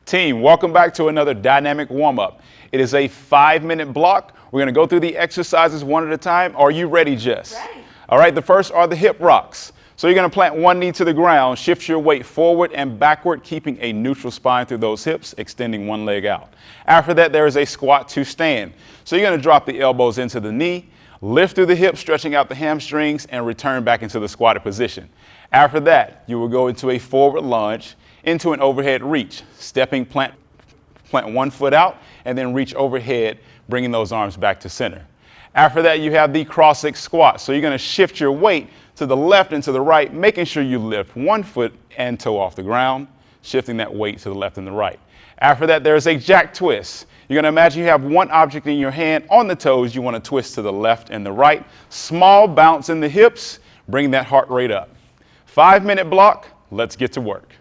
Team, welcome back to another dynamic warm-up. It is a 5-minute block. We're going to go through the exercises one at a time. Are you ready, Jess? Ready. All right, the first are the hip rocks. So you're going to plant one knee to the ground, shift your weight forward and backward, keeping a neutral spine through those hips, extending one leg out. After that, there is a squat to stand. So you're going to drop the elbows into the knee, lift through the hips, stretching out the hamstrings, and return back into the squatted position. After that, you will go into a forward lunge, into an overhead reach, stepping, plant one foot out, and then reach overhead, bringing those arms back to center. After that, you have the cross-leg squat. So you're going to shift your weight to the left and to the right, making sure you lift one foot and toe off the ground, shifting that weight to the left and the right. After that, there's a jack twist. You're going to imagine you have one object in your hand on the toes. You want to twist to the left and the right. Small bounce in the hips, bring that heart rate up. 5-minute block. Let's get to work.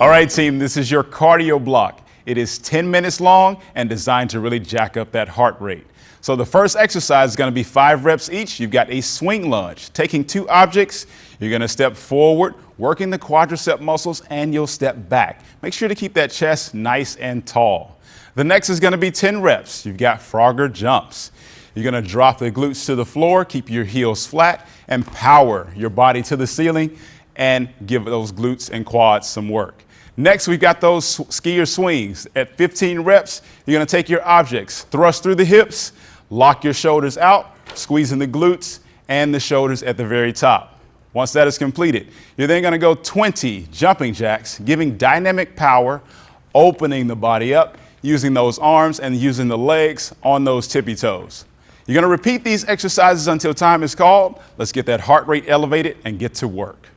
All right, team, this is your cardio block. It is 10 minutes long and designed to really jack up that heart rate. So the first exercise is going to be 5 reps each. You've got a swing lunge. Taking 2 objects, you're going to step forward, working the quadricep muscles, and you'll step back. Make sure to keep that chest nice and tall. The next is going to be 10 reps. You've got Frogger jumps. You're going to drop the glutes to the floor, keep your heels flat, and power your body to the ceiling and give those glutes and quads some work. Next, we've got those skier swings. At 15 reps, you're going to take your objects, thrust through the hips, lock your shoulders out, squeezing the glutes and the shoulders at the very top. Once that is completed, you're then going to go 20 jumping jacks, giving dynamic power, opening the body up, using those arms and using the legs on those tippy toes. You're going to repeat these exercises until time is called. Let's get that heart rate elevated and get to work.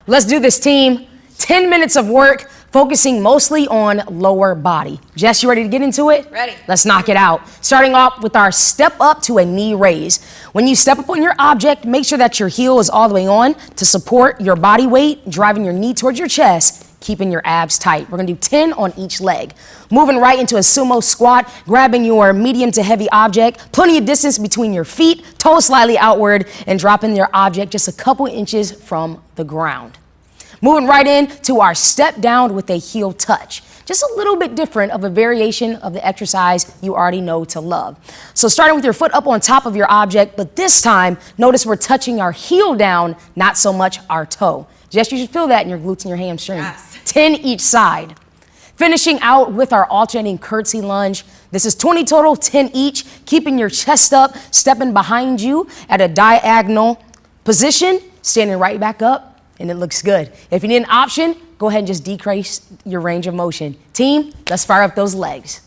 Let's do this, team. 10 minutes of work, focusing mostly on lower body. Jess, you ready to get into it? Ready. Let's knock it out. Starting off with our step up to a knee raise. When you step up on your object, make sure that your heel is all the way on to support your body weight, driving your knee towards your chest, keeping your abs tight. We're gonna do 10 on each leg. Moving right into a sumo squat, grabbing your medium to heavy object, plenty of distance between your feet, toes slightly outward, and dropping your object just a couple inches from the ground. Moving right in to our step down with a heel touch. Just a little bit different of a variation of the exercise you already know to love. So starting with your foot up on top of your object, but this time, notice we're touching our heel down, not so much our toe. Jess, you should feel that in your glutes and your hamstring. Yes. 10 each side. Finishing out with our alternating curtsy lunge. This is 20 total, 10 each, keeping your chest up, stepping behind you at a diagonal position, standing right back up, and it looks good. If you need an option, go ahead and just decrease your range of motion. Team, let's fire up those legs.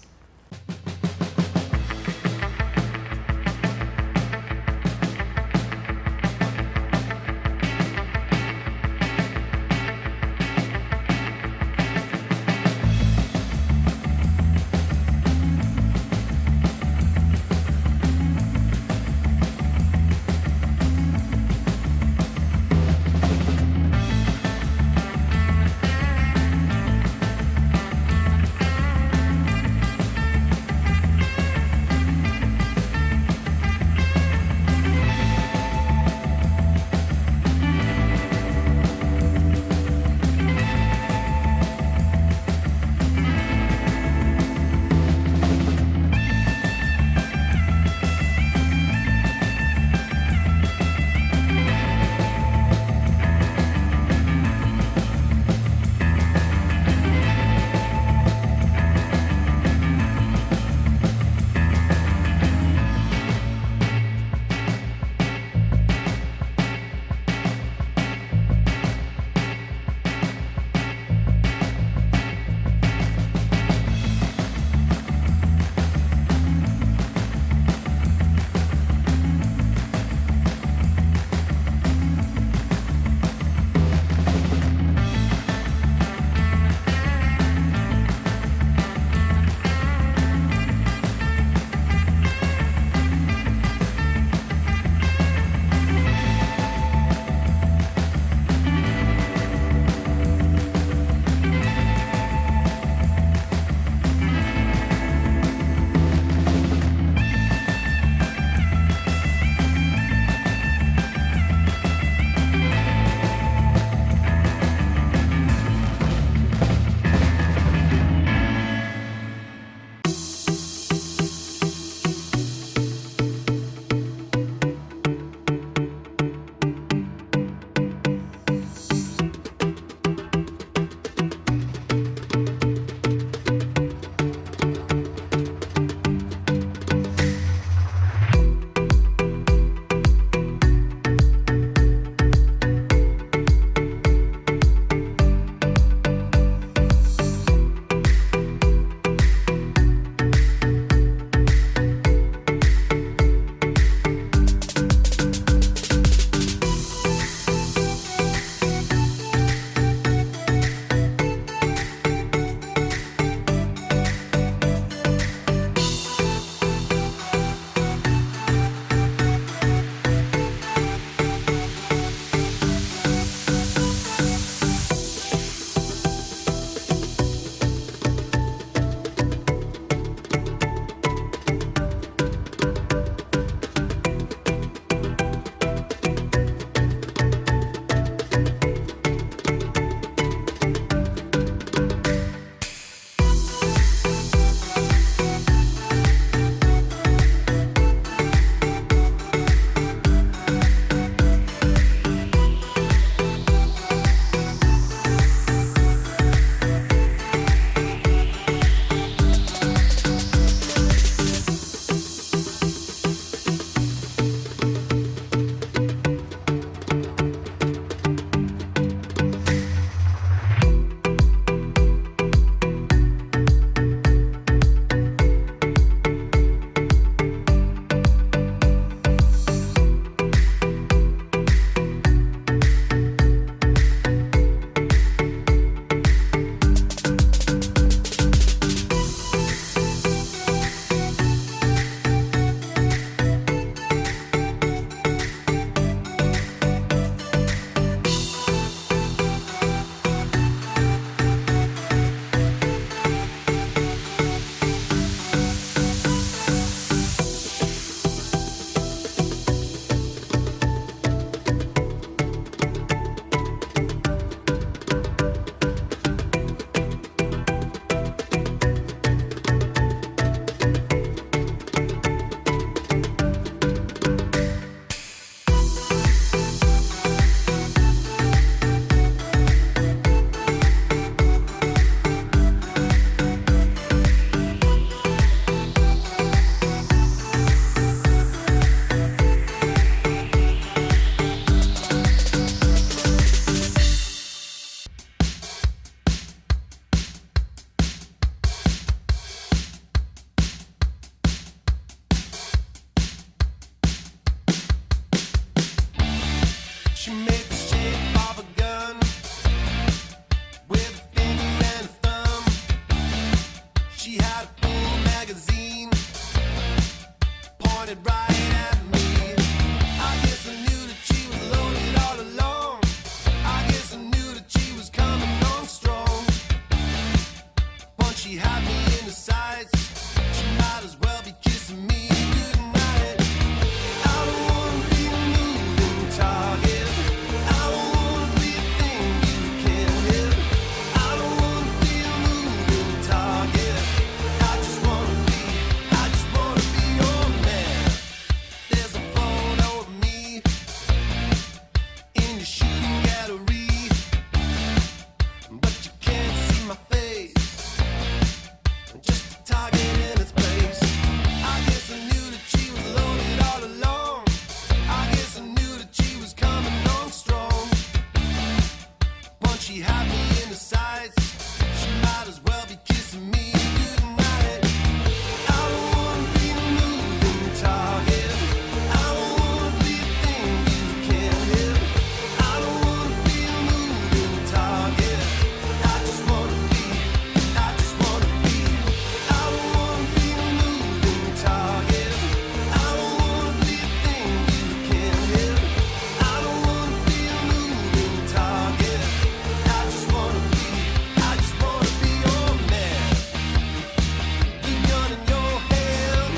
She made the shape of a gun with a finger and a thumb. She had a full magazine pointed right at me. I guess I knew that she was loaded all along. I guess I knew that she was coming on strong. Once she had me in the sights, she might as well be kissing me goodnight. I don't wanna be a moving target. I don't wanna be a thing you can't hit. I don't wanna be a moving target. I just wanna be your man. There's a photo of me in your shooting gallery, but you can't see my face. Just a target in its place. I guess I knew that she was loaded all along. I guess I knew that she was coming on strong. Once she had me in the sights, she might as well be kissing me goodnight. I don't wanna be a moving target. I don't wanna be a thing you can't hit. I don't wanna be a moving target. I just wanna be. I don't wanna be a moving target. I don't wanna be a thing you can't hit. I don't wanna be a moving target. I just wanna be your man. The gun in your hand,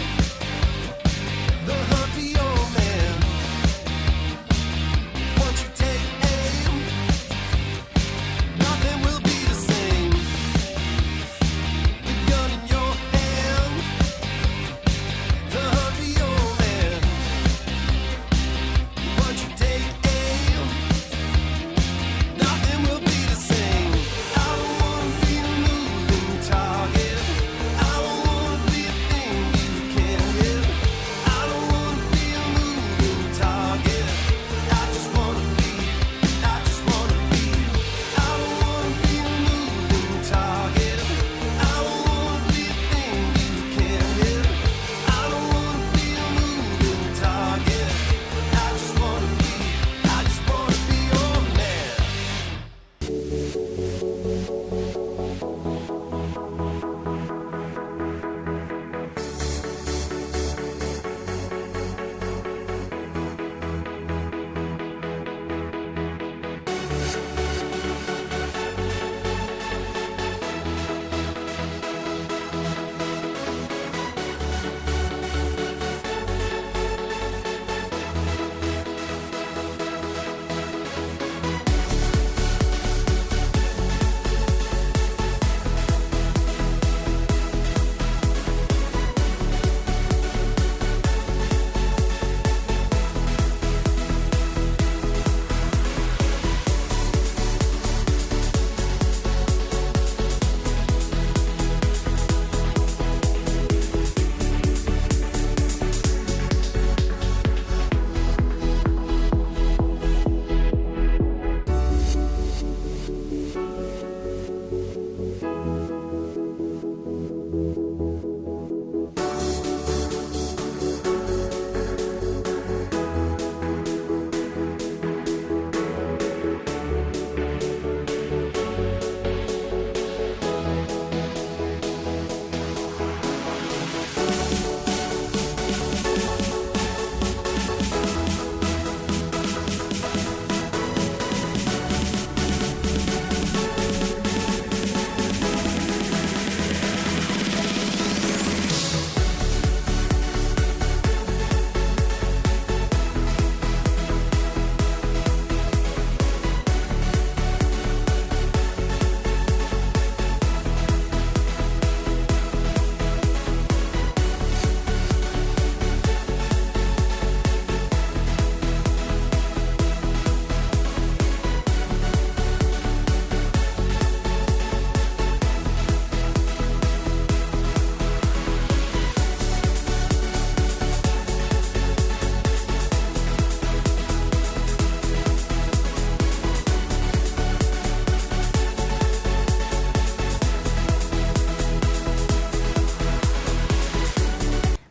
the hunt for your man. Once you take aim, nothing will be the same. The gun in your hand, the hunt for your man. Once you take aim, nothing will be the same. I don't wanna be a moving target. I don't wanna be a thing you can't hit. I don't wanna be a moving target. I just wanna be. I don't wanna be a moving target. I don't wanna be a thing you can't hit. I don't wanna be a moving target. I just wanna be your man.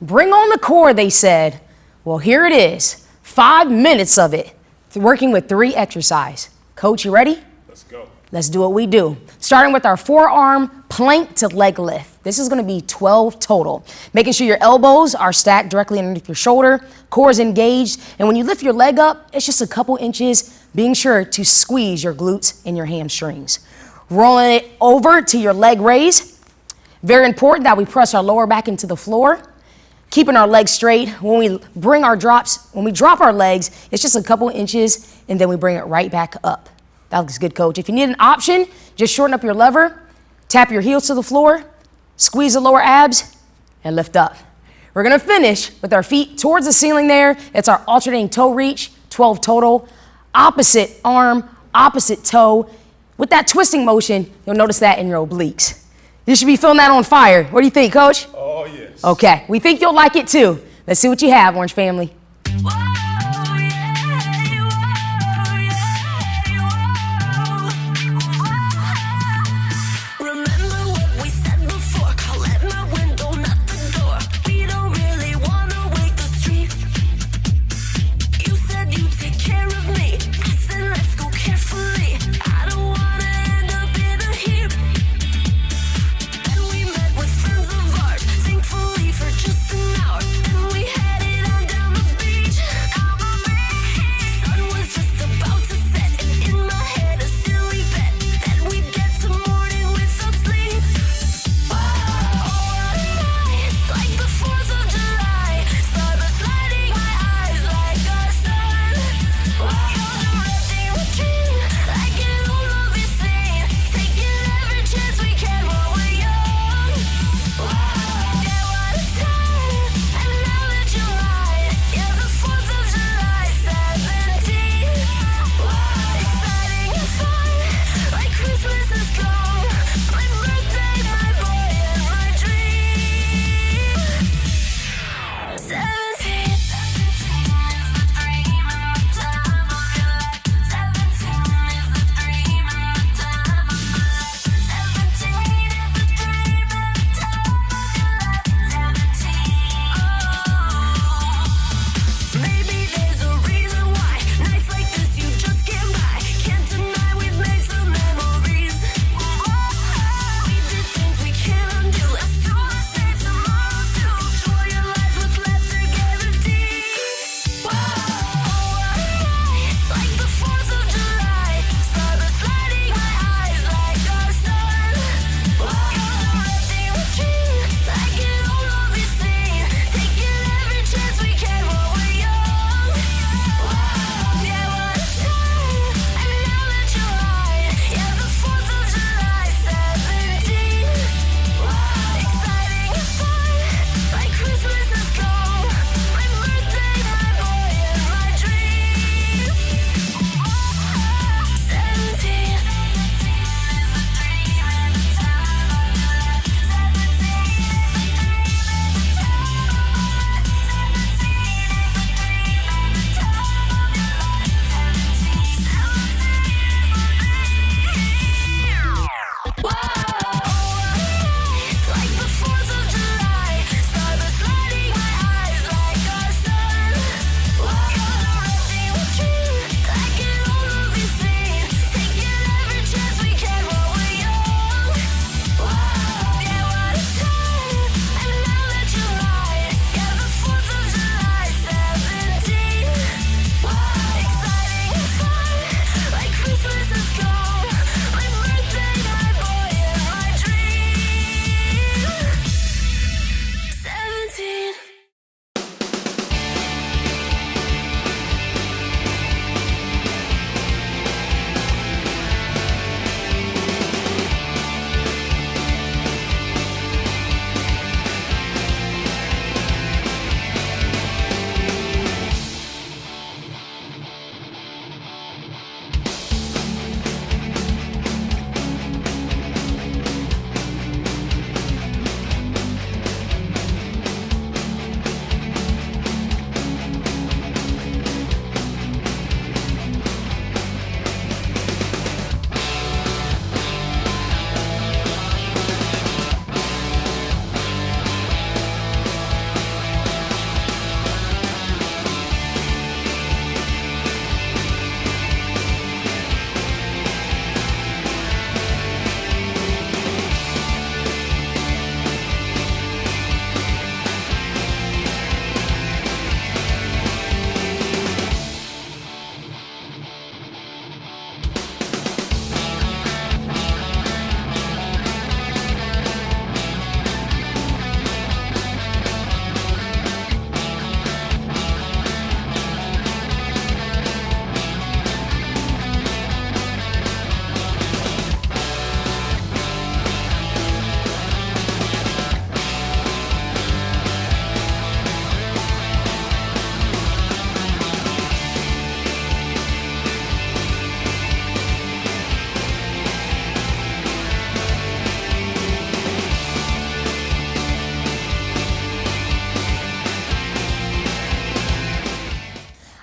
Bring on the core, they said. Well, here it is. 5 minutes of it. working with 3 exercises. Coach, you ready? Let's go. Let's do what we do. Starting with our forearm plank to leg lift. This is gonna be 12 total. Making sure your elbows are stacked directly underneath your shoulder, core is engaged, and when you lift your leg up, it's just a couple inches, being sure to squeeze your glutes and your hamstrings. Rolling it over to your leg raise. Very important that we press our lower back into the floor, keeping our legs straight. When we drop our legs, it's just a couple inches, and then we bring it right back up. That looks good, coach. If you need an option, just shorten up your lever, tap your heels to the floor, squeeze the lower abs, and lift up. We're gonna finish with our feet towards the ceiling there. It's our alternating toe reach, 12 total. Opposite arm, opposite toe. With that twisting motion, you'll notice that in your obliques. You should be feeling that on fire. What do you think, coach? Oh, yes. Okay, we think you'll like it too. Let's see what you have, Orange family. Remember what we said before, call at my window, not the door. We don't really wanna wake the street. You said you'd take care of me, I said let's go carefully. I don't wanna end up in a heap. And we met with friends of ours, thankfully for just an hour. And we headed on down the beach.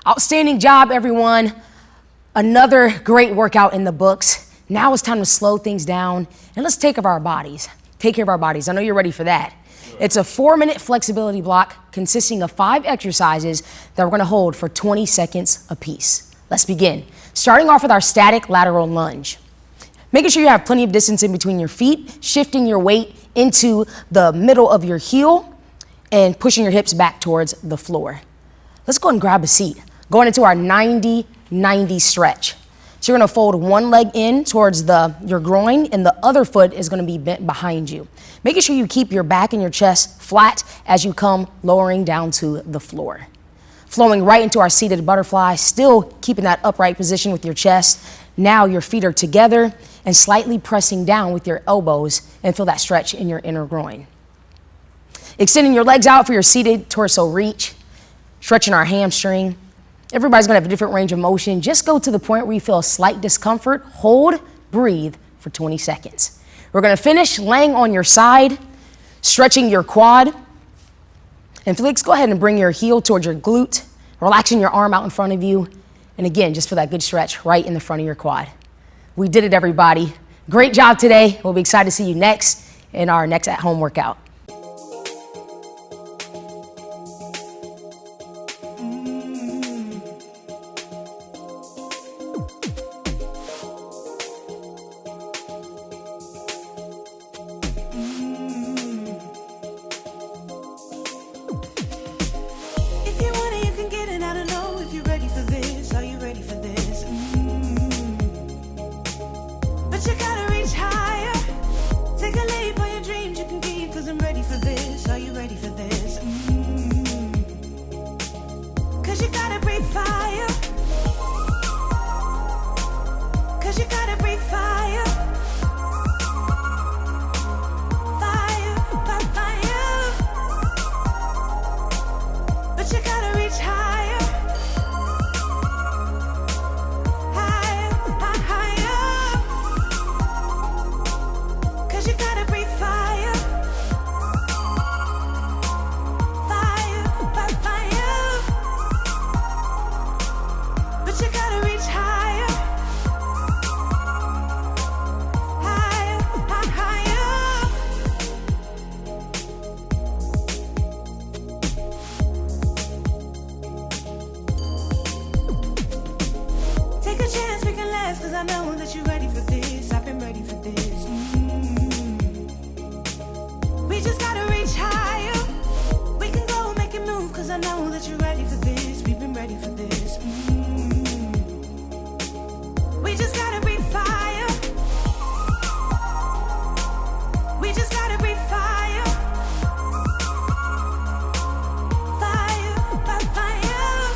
Outstanding job, everyone. Another great workout in the books. Now it's time to slow things down and let's take care of our bodies. Take care of our bodies. I know you're ready for that. It's a 4-minute flexibility block consisting of 5 exercises that we're gonna hold for 20 seconds apiece. Let's begin. Starting off with our static lateral lunge. Making sure you have plenty of distance in between your feet, shifting your weight into the middle of your heel and pushing your hips back towards the floor. Let's go and grab a seat. Going into our 90-90 stretch. So you're gonna fold one leg in towards your groin and the other foot is gonna be bent behind you. Making sure you keep your back and your chest flat as you come lowering down to the floor. Flowing right into our seated butterfly, still keeping that upright position with your chest. Now your feet are together and slightly pressing down with your elbows and feel that stretch in your inner groin. Extending your legs out for your seated torso reach, stretching our hamstring. Everybody's gonna have a different range of motion. Just go to the point where you feel a slight discomfort. Hold, breathe for 20 seconds. We're gonna finish laying on your side, stretching your quad. And Felix, go ahead and bring your heel towards your glute, relaxing your arm out in front of you. And again, just for that good stretch right in the front of your quad. We did it, everybody. Great job today. We'll be excited to see you next in our next at-home workout. If you want it, you can get it. I don't know if you're ready for this. Are you ready for this? But you gotta reach higher. Take a leap on your dreams you can keep. Cause I'm ready for this. Are you ready for this? Cause you gotta breathe fire. Cause you gotta breathe fire. Fire, fire, fire. But you gotta reach higher. Higher, higher. Cause you gotta breathe fire. Fire, fire, fire. But you gotta reach higher. Higher, higher. Take a chance, we can last, cause I know that you're ready for this. I've been ready for this. We just gotta reach higher. We can go make it move, cause I know that you're ready for this. We've been ready for this. We just gotta breathe fire. We just gotta breathe fire. Fire, fire, fire.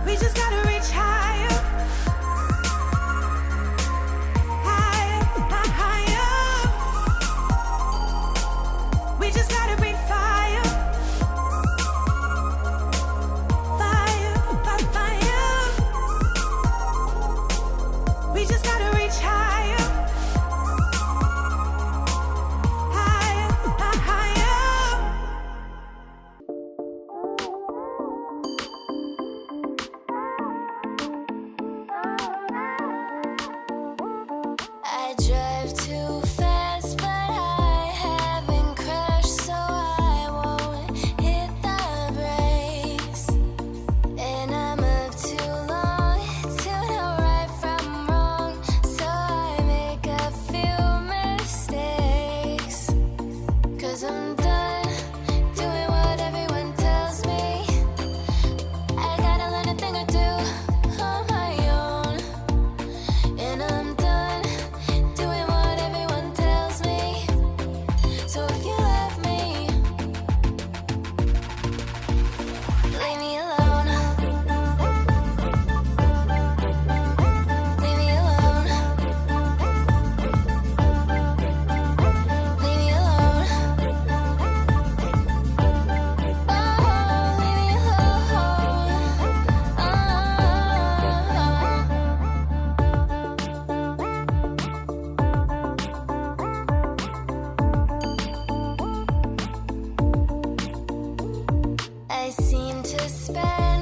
We just gotta reach higher. spend.